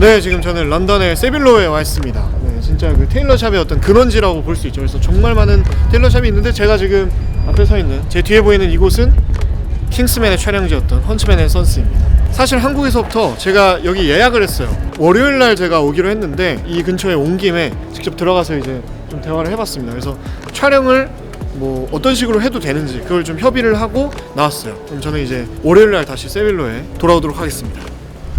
네, 지금 저는 런던의 세빌로에 와 있습니다. 네, 진짜 그 테일러샵의 어떤 근원지라고 볼 수 있죠. 그래서 정말 많은 테일러샵이 있는데 제가 지금 앞에 서 있는 제 뒤에 보이는 이곳은 킹스맨의 촬영지였던 헌츠맨 앤 선스입니다. 사실 한국에서부터 제가 여기 예약을 했어요. 월요일날 제가 오기로 했는데 이 근처에 온 김에 직접 들어가서 이제 좀 대화를 해봤습니다. 그래서 촬영을 뭐 어떤 식으로 해도 되는지 그걸 좀 협의를 하고 나왔어요. 그럼 저는 이제 월요일날 다시 세빌로에 돌아오도록 하겠습니다.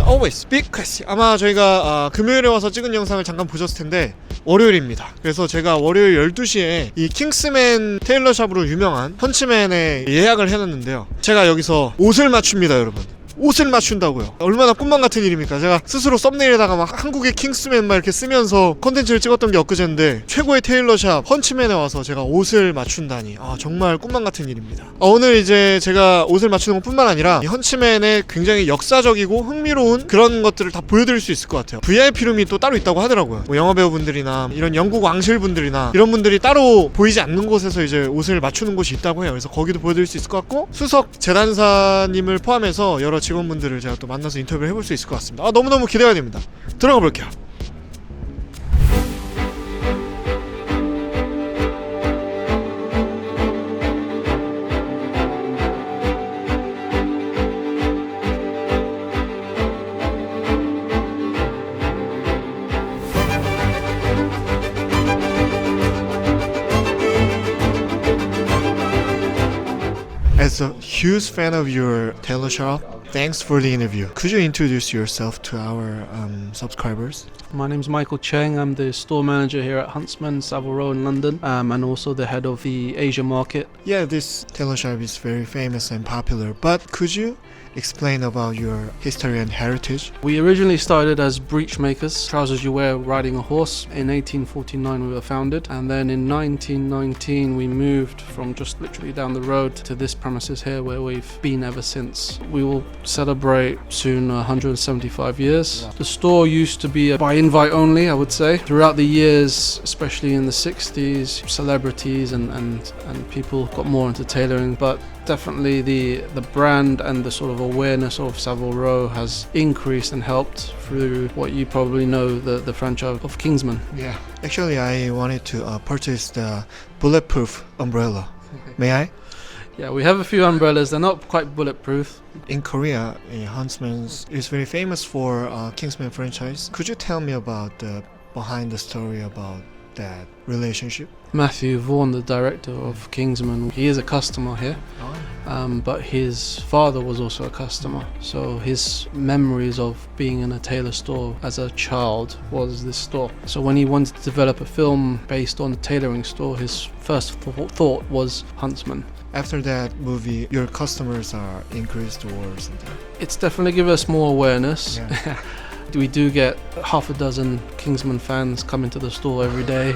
Always speak Classsy. 아마 저희가 금요일에 와서 찍은 영상을 잠깐 보셨을 텐데 월요일입니다. 그래서 제가 월요일 12시에 이 킹스맨 테일러샵으로 유명한 헌츠맨에 예약을 해놨는데요. 제가 여기서 옷을 맞춥니다, 여러분. 옷을 맞춘다고요. 얼마나 꿈만 같은 일입니까? 제가 스스로 썸네일에다가 막 한국의 킹스맨 막 이렇게 쓰면서 컨텐츠를 찍었던 게 엊그제인데 최고의 테일러샵 헌츠맨에 와서 제가 옷을 맞춘다니 정말 꿈만 같은 일입니다. 오늘 이제 제가 옷을 맞추는 것 뿐만 아니라 이 헌츠맨의 굉장히 역사적이고 흥미로운 그런 것들을 다 보여드릴 수 있을 것 같아요. VIP룸이 또 따로 있다고 하더라고요. 뭐 영화배우분들이나 이런 영국 왕실분들이나 이런 분들이 따로 보이지 않는 곳에서 이제 옷을 맞추는 곳이 있다고 해요. 그래서 거기도 보여드릴 수 있을 것 같고 수석 재단사님을 포함해서 여러 직원분들을 제가 또 만나서 인터뷰를 해볼 수 있을 것 같습니다. 너무너무 기대가 됩니다. 들어가 볼게요. As a huge fan of your tailor shop, thanks for the interview. Could you introduce yourself to our subscribers? My name's Michael Cheng. I'm the store manager here at Huntsman, Savile Row in London, and also the head of the Asia market. Yeah, this tailor shop is very famous and popular, but could you explain about your history and heritage? We originally started as breech makers, trousers you wear riding a horse. In 1849 we were founded, and then in 1919 we moved from just literally down the road to this premises here where we've been ever since. We will celebrate soon 175 years. The store used to be by invite only, I would say. Throughout the years, especially in the 60s, celebrities and people got more into tailoring, but definitely the brand and the sort of awareness of Savile Row has increased and helped through what you probably know, the franchise of Kingsman. Yeah, actually I wanted to purchase the bulletproof umbrella. May I? Yeah, we have a few umbrellas. They're not quite bulletproof. In Korea, Huntsman is very famous for Kingsman franchise. Could you tell me about the behind the story about that relationship? Matthew Vaughan, the director of Kingsman, he is a customer here, but his father was also a customer. So his memories of being in a tailor store as a child was this store. So when he wanted to develop a film based on a tailoring store, his first thought was Huntsman. After that movie, your customers are increased or something? It's definitely given us more awareness. Yeah. We do get half a dozen Kingsman fans come into the store every day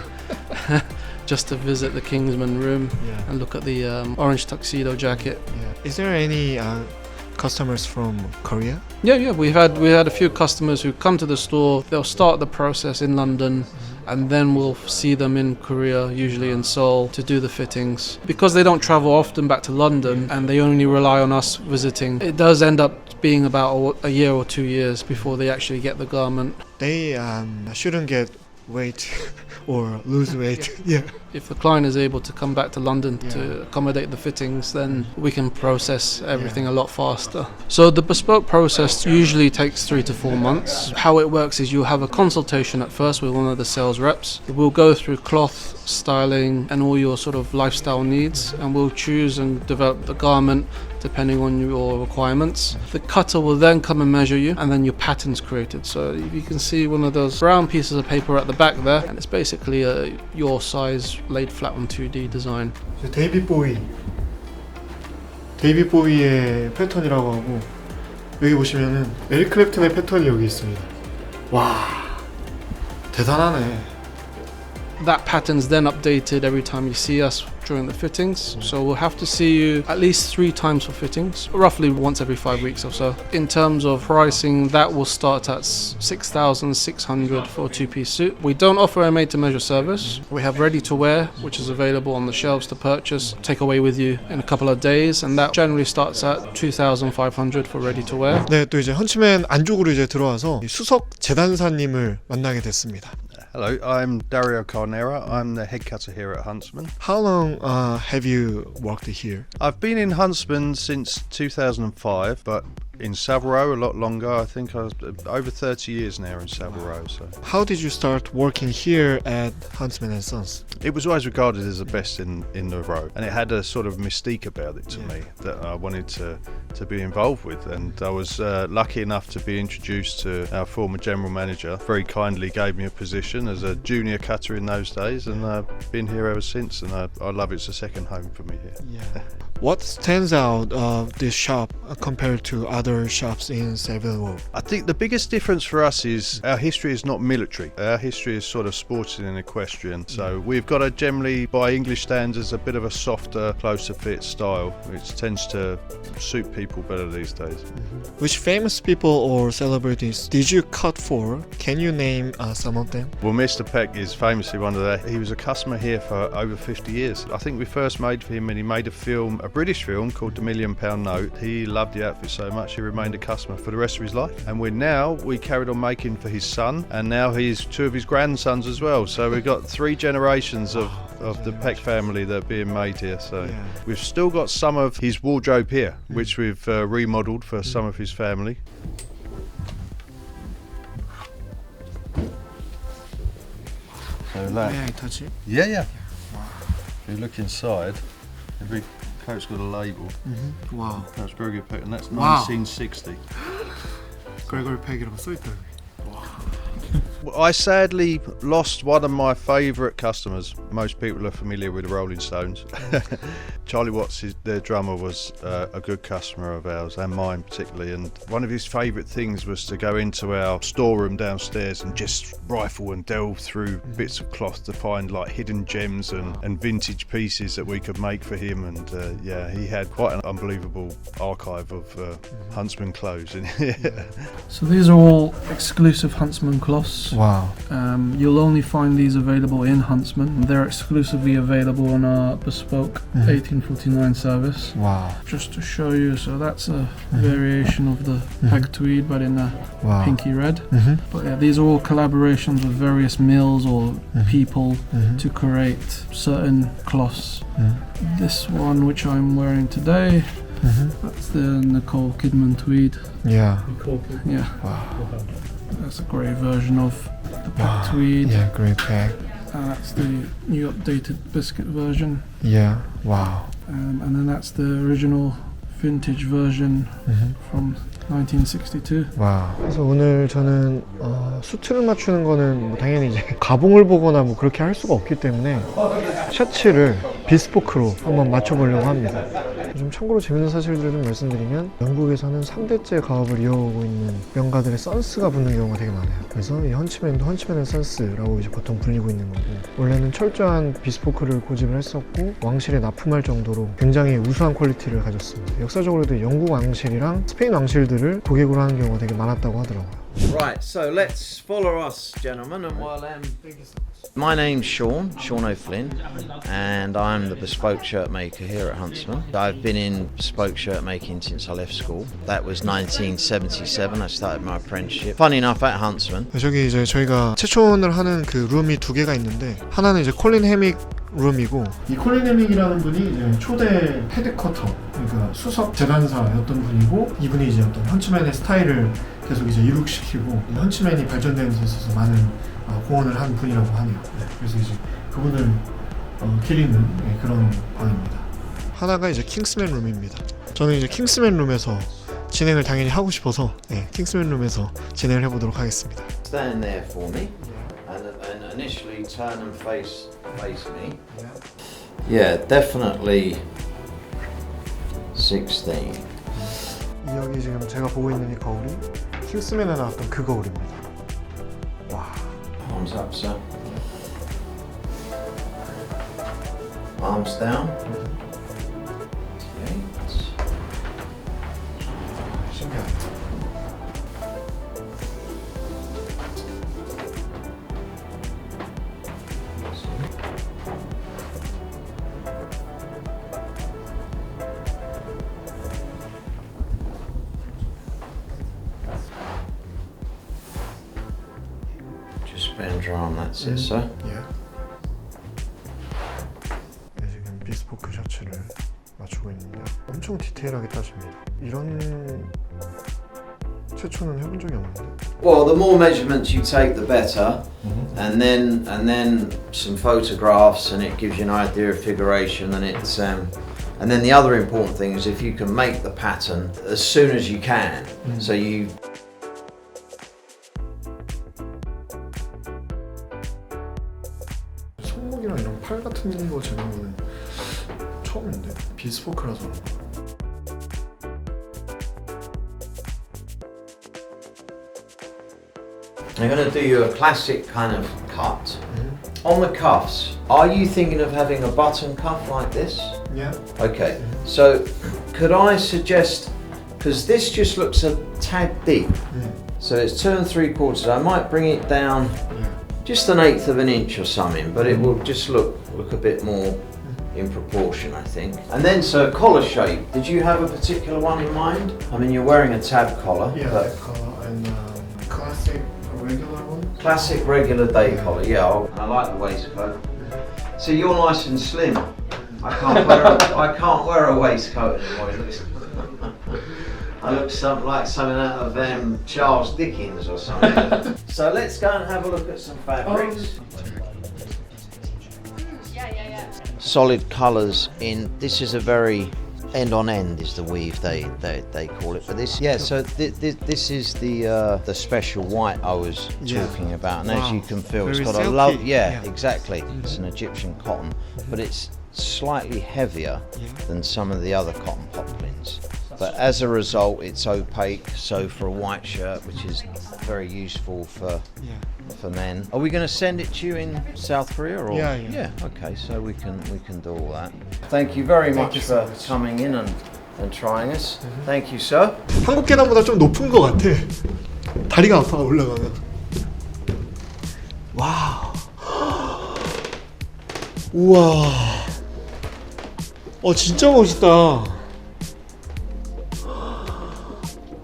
just to visit the Kingsman room and look at the orange tuxedo jacket. Yeah. Is there any customers from Korea? Yeah. We had a few customers who come to the store. They'll start the process in London, and then we'll see them in Korea, usually in Seoul, to do the fittings. Because they don't travel often back to London and they only rely on us visiting, it does end up being about a year or 2 years before they actually get the garment. They shouldn't get weight or lose weight. Yeah. If the client is able to come back to London to accommodate the fittings, then we can process everything a lot faster. So the bespoke process usually takes 3 to 4 months. How it works is you'll have a consultation at first with one of the sales reps. We'll go through cloth, styling and all your sort of lifestyle needs, and we'll choose and develop the garment depending on your requirements. The cutter will then come and measure you, and then your pattern's created. So you can see one of those brown pieces of paper at the back there, and it's basically your size laid flat on 2D design. 데이빗 보이의 패턴이라고 하고, 여기 보시면은 에릭 클랩튼의 패턴이 여기 있습니다. 와, 대단하네. That pattern's then updated every time you see us during the fittings. So we'll have to see you at least 3 times for fittings, roughly once every 5 weeks or so. In terms of pricing, that will start at 6,600 for a 2-piece suit. We don't offer a made-to-measure service. We have ready-to-wear, which is available on the shelves to purchase, take away with you in a couple of days, and that generally starts at 2,500 for ready-to-wear. 네, 또 이제 헌츠맨 안쪽으로 이제 들어와서 수석 재단사님을 만나게 됐습니다. Hello, I'm Dario Carnera. I'm the head cutter here at Huntsman. How long have you worked here? I've been in Huntsman since 2005, but in Savile Row a lot longer. I think I was over 30 years now in Savile Row. So How did you start working here at Huntsman and Sons? it was always regarded as the best in the row, and it had a sort of mystique about it to me that I wanted to be involved with. And I was lucky enough to be introduced to our former general manager. Very kindly gave me a position as a junior cutter in those days, and I've been here ever since. And I love it. It's a second home for me here. Yeah. What stands out of this shop compared to other shops in Savile Row? I think the biggest difference for us is our history is not military. Our history is sort of sporting and equestrian. So we've got a generally, by English standards, a bit of a softer, closer fit style, which tends to suit people better these days. Which famous people or celebrities did you cut for? Can you name some of them? Well, Mr. Peck is famously one of the. He was a customer here for over 50 years. I think we first made for him, and he made a film, a British film called The £1 Million Note. He loved the outfit so much he remained a customer for the rest of his life. And we carried on making for his son, and now he's 2 of his grandsons as well. So we've got 3 generations of the Peck family that are being made here. So we've still got some of his wardrobe here, which we've remodeled for some of his family. So that, May I touch it? yeah. If you look inside, every coat's got a label. Wow. That's very good pattern. That's Wow. 1960. Gregory Peck이라고 써 있더라고요. I sadly lost one of my favourite customers. Most people are familiar with the Rolling Stones. Charlie Watts, their drummer, was a good customer of ours, and mine particularly. And one of his favourite things was to go into our storeroom downstairs and just rifle and delve through bits of cloth to find like hidden gems and vintage pieces that we could make for him. And he had quite an unbelievable archive of Huntsman clothes in here. So these are all exclusive Huntsman cloths. Wow. You'll only find these available in Huntsman. They're exclusively available on our bespoke 1849 service. Wow. Just to show you, so that's a variation of the Peck tweed, but in a pinky red. But yeah, these are all collaborations with various mills or people to create certain cloths. This one, which I'm wearing today, that's the Nicole Kidman tweed. Yeah. Yeah. Wow. That's a grey version of the Peck tweed. Yeah, great pack. That's the new updated biscuit version. Yeah. Wow. And then that's the original vintage version from 1962. 와. 그래서 오늘 저는 수트를 맞추는 거는 뭐 당연히 이제 가봉을 보거나 뭐 그렇게 할 수가 없기 때문에 셔츠를 비스포크로 한번 맞춰보려고 합니다. 좀 참고로 재밌는 사실들을 좀 말씀드리면 영국에서는 3대째 가업을 이어오고 있는 명가들의 선스가 붙는 경우가 되게 많아요. 그래서 이 헌츠맨도 헌츠맨 앤 선스라고 이제 보통 불리고 있는 거고, 원래는 철저한 비스포크를 고집을 했었고 왕실에 납품할 정도로 굉장히 우수한 퀄리티를 가졌습니다. 역사적으로도 영국 왕실이랑 스페인 왕실들을 고객으로 하는 경우가 되게 많았다고 하더라고요. Right, so let's follow us, gentlemen, and my name's Sean O'Flynn, and I'm the bespoke shirt maker here at Huntsman. I've been in bespoke shirt making since I left school. That was 1977. I started my apprenticeship. Funny enough, at Huntsman. 저기 이제 저희가 체촌을 하는 그 룸이 2개가 있는데, 하나는 이제 콜린 해믹 룸이고, 이 콜린 해믹이라는 분이 이제 초대 헤드커터, 그러니까 수석 재단사였던 분이고, 이분이 이제 어떤 헌츠맨의 스타일을 계속 이제 이룩시키고 헌츠맨이 발전되는 데 있어서 많은 공헌을 한 분이라고 하네요. 그래서 이제 그분을 기리는 그런 방입니다. 하나가 이제 킹스맨 룸입니다. 저는 이제 킹스맨 룸에서 진행을 당연히 하고 싶어서 킹스맨 룸에서 진행을 해보도록 하겠습니다. Stand there for me, and initially turn and face me. Yeah, definitely 16. 여기 지금 제가 보고 있는 이 거울이 킹스맨에 나왔던 그 거울입니다. 와. Arms up, sir. Arms down. Okay. 신기하다. Just bend your arm, that's it, sir. 예. 네, 지금 비스포크 셔츠를 맞추고 있는데 엄청 디테일하게 따집니다. 이런 최초는 해본 적이 없는데. Well, the more measurements you take, the better, and then some photographs, and it gives you an idea of figuration, and it's and then the other important thing is if you can make the pattern as soon as you can, so you. 손목이랑 이런 팔 같은 거 재는 거는 처음인데 비스포크라서 그런가? I'm going to do you a classic kind of cut. On the cuffs, are you thinking of having a button cuff like this? Yeah. Okay, so could I suggest, because this just looks a tad deep, so it's 2 3/4, I might bring it down just 1/8 of an inch or something, but it will just look a bit more in proportion, I think. And then, so collar shape, did you have a particular one in mind? I mean, you're wearing a tab collar, Yeah, but that color and classic regular one. classic regular day collar, yeah, and I like the waistcoat. So you're nice and slim. I can't wear a waistcoat anymore. It looks, I look something out of Charles Dickens or something. So let's go and have a look at some fabrics. Solid colours in. This is a very end on end is the weave they call it. But this, yeah. So this is the special white I was talking about, and as you can feel, it's Very got a silky. love. Yeah. Yeah, exactly. It's an Egyptian cotton, but it's slightly heavier than some of the other cotton poplins. But as a result, it's opaque. So for a white shirt, which is very useful for men. Are we going to send it to you in South Korea? Or? Yeah. Okay, so we can do all that. Thank you very much for coming in and trying us. Thank you, sir. 한국 계단보다 좀 높은 것 같아. 다리가 아파 올라가면. 와우. 우와. 진짜 멋있다.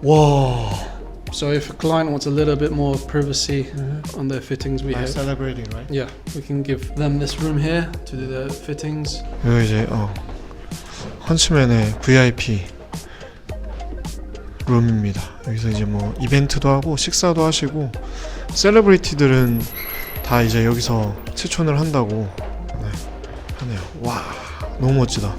와. So if a client wants a little bit more privacy on their fittings, we have. Celebrating, right? Yeah, we can give them this room here to do their fittings. 여기 이제 헌츠맨의 VIP 룸입니다. 여기서 이제 뭐 이벤트도 하고 식사도 하시고 셀러브리티들은 다 이제 여기서 체촌을 한다고 하네요. 와, 너무 멋지다.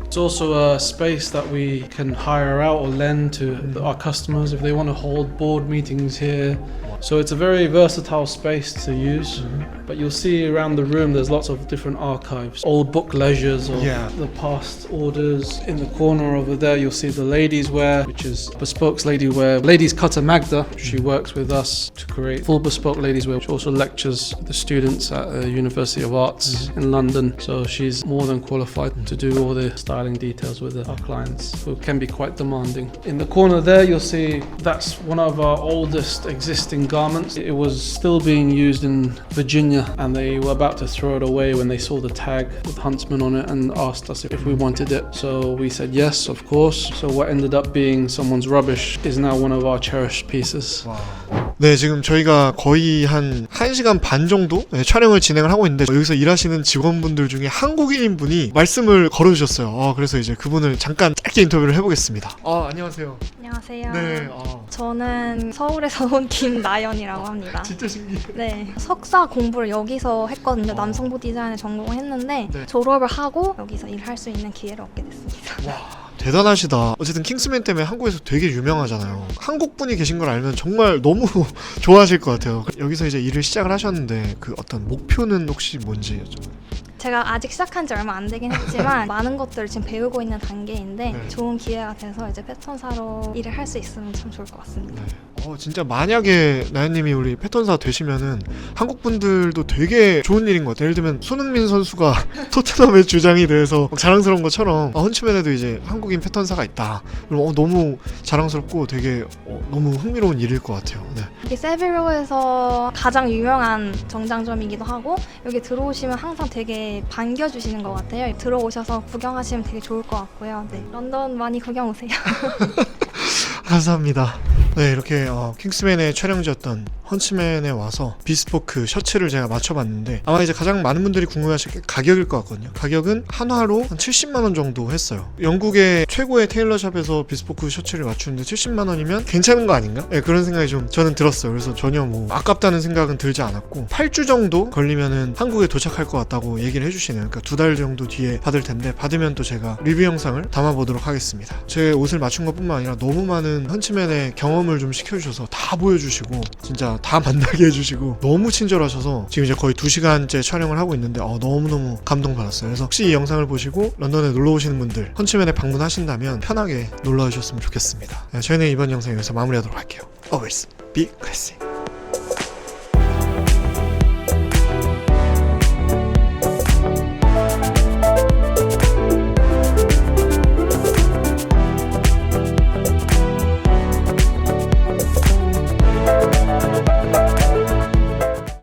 It's also a space that we can hire out or lend to our customers if they want to hold board meetings here. So it's a very versatile space to use, but you'll see around the room there's lots of different archives, old book ledgers or the past orders. In the corner over there you'll see the ladies wear, which is bespoke lady wear. Ladies cutter Magda, she works with us to create full bespoke ladies wear. She also lectures the students at the University of Arts in London, so she's more than qualified to do all the styling details with our clients, who can be quite demanding. In the corner there you'll see that's one of our oldest existing garments. It was still being used in Virginia and they were about to throw it away when they saw the tag with Huntsman on it and asked us if we wanted it. So we said yes, of course. So what ended up being someone's rubbish is now one of our cherished pieces. 네, 지금 저희가 거의 한 1시간 반 정도 촬영을 진행을 하고 있는데 여기서 일하시는 직원분들 중에 한국인인 분이 말씀을 걸어주셨어요. 그래서 이제 그분을 잠깐 짧게 인터뷰를 해보겠습니다. 안녕하세요. 안녕하세요. 네. 저는 서울에서 온 김나연이라고 합니다. 진짜 신기해. 네, 석사 공부를 여기서 했거든요. 남성복 디자인을 전공을 했는데 졸업을 하고 여기서 일할 수 있는 기회를 얻게 됐습니다. 와, 대단하시다. 어쨌든 킹스맨 때문에 한국에서 되게 유명하잖아요. 한국 분이 계신 걸 알면 정말 너무 좋아하실 것 같아요. 여기서 이제 일을 시작을 하셨는데 그 어떤 목표는 혹시 뭔지 여쭤봐요. 제가 아직 시작한 지 얼마 안 되긴 했지만 많은 것들을 지금 배우고 있는 단계인데 좋은 기회가 돼서 이제 패턴사로 일을 할 수 있으면 참 좋을 것 같습니다. 진짜 만약에 나연님이 우리 패턴사 되시면은 한국 분들도 되게 좋은 일인 것 같아요. 예를 들면 손흥민 선수가 토트넘의 주장이 돼서 자랑스러운 것처럼 헌츠맨에도 이제 한국인 패턴사가 있다. 그럼 너무 자랑스럽고 되게 너무 흥미로운 일일 것 같아요. 네. 여기 세빌로에서 가장 유명한 정장점이기도 하고 여기 들어오시면 항상 되게 반겨주시는 것 같아요. 들어오셔서 구경하시면 되게 좋을 것 같고요. 네. 런던 많이 구경 오세요. 감사합니다. 네, 이렇게 킹스맨의 촬영지였던 헌츠맨에 와서 비스포크 셔츠를 제가 맞춰봤는데 아마 이제 가장 많은 분들이 궁금해하실 게 가격일 것 같거든요. 가격은 한화로 한 70만원 정도 했어요. 영국의 최고의 테일러샵에서 비스포크 셔츠를 맞추는데 70만원이면 괜찮은 거 아닌가? 네, 그런 생각이 좀 저는 들었어요. 그래서 전혀 뭐 아깝다는 생각은 들지 않았고 8주 정도 걸리면은 한국에 도착할 것 같다고 얘기를 해주시네요. 그러니까 2달 정도 뒤에 받을 텐데 받으면 또 제가 리뷰 영상을 담아보도록 하겠습니다. 제 옷을 맞춘 것뿐만 아니라 너무 많은 헌츠맨의 경험을 좀 시켜주셔서 다 보여주시고 진짜 다 만나게 해주시고 너무 친절하셔서 지금 이제 거의 2시간째 촬영을 하고 있는데 너무너무 감동받았어요. 그래서 혹시 이 영상을 보시고 런던에 놀러 오시는 분들 헌츠맨에 방문하신다면 편하게 놀러 오셨으면 좋겠습니다. 저희는 이번 영상 여기서 마무리하도록 할게요. Always be classy.